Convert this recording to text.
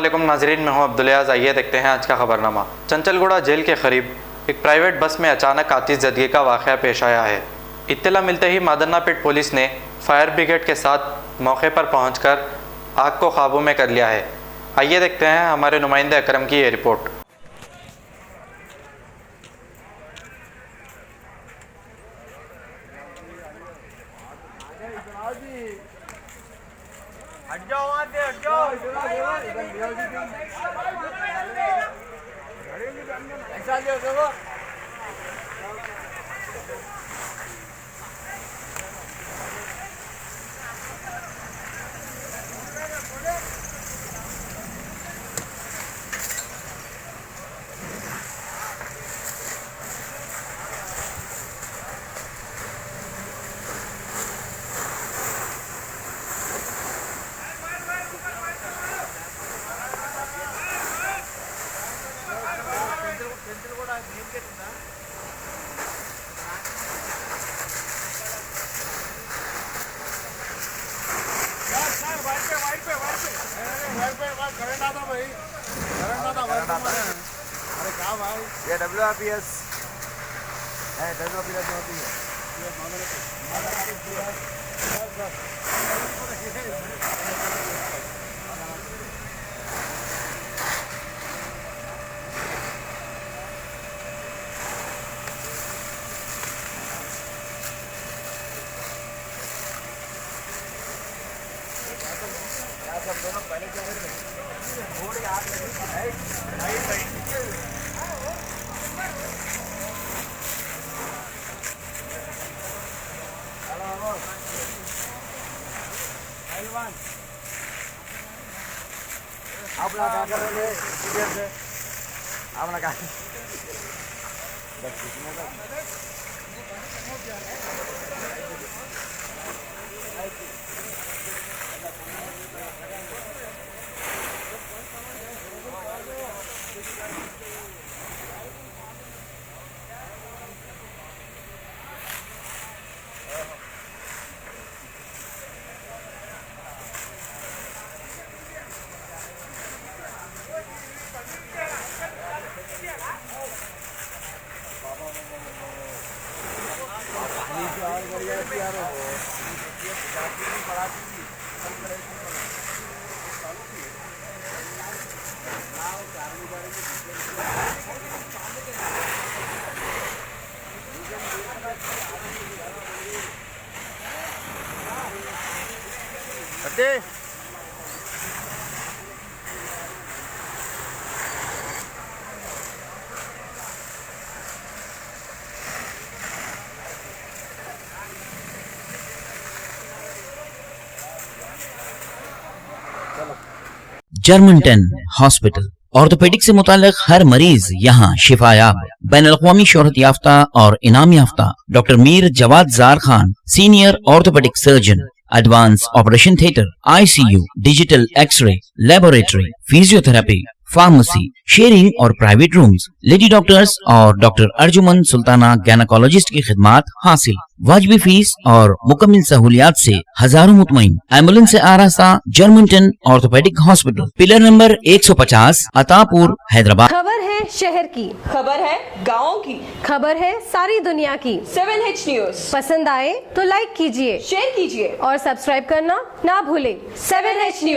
अस्सलामुअलैकुम नाजरीन, मैं हूं अब्दुलियाज़। आइए देखते हैं आज का खबरनामा। चंचलगुड़ा जेल के करीब एक प्राइवेट बस में अचानक आतिशज़दगी का वाक़या पेश आया है। इत्तला मिलते ही मादन्नापेट पुलिस ने फायर ब्रिगेड के साथ मौके पर पहुंचकर आग को काबू में कर लिया है। आइए देखते हैं हमारे नुमाइंदे अकरम की ये रिपोर्ट। हट जाओ वहाँ से, हट जाओ। ऐसा लियो देखो। अरे क्या भाई, ये WRPS है, WRPS होती है। सब दोनों पहले क्या करते हैं? थोड़ी आग लगी है, आप लोग क्या कर रहे थे? आप लोग क्या करते? जर्मनटन हॉस्पिटल ऑर्थोपेडिक से मुताल्लिक हर मरीज यहाँ शिफायाब। बैनुल-अक़वामी शोहरत याफ्ता और इनाम याफ्ता doctor Mir Jawad Zar Khan, senior orthopaedic surgeon, advance operation theatre, ICU, digital X ray, laboratory, physiotherapy, pharmacy, sharing और प्राइवेट रूम्स, लेडी डॉक्टर्स और डॉक्टर अर्जुमन सुल्ताना गैनाकोलॉजिस्ट की खिदमात हासिल। वाजिबी फीस और मुकम्मल सहूलियात से हजारों मुतमईन। एम्बुलेंस से आरास्ता Germanton orthopaedic hospital, pillar number 150, Attapur, Hyderabad. खबर है शहर की, खबर है गाँव की, खबर है सारी दुनिया की। 7H न्यूज पसंद आए तो लाइक कीजिए, शेयर कीजिए और सब्सक्राइब करना ना भूले। 7H news.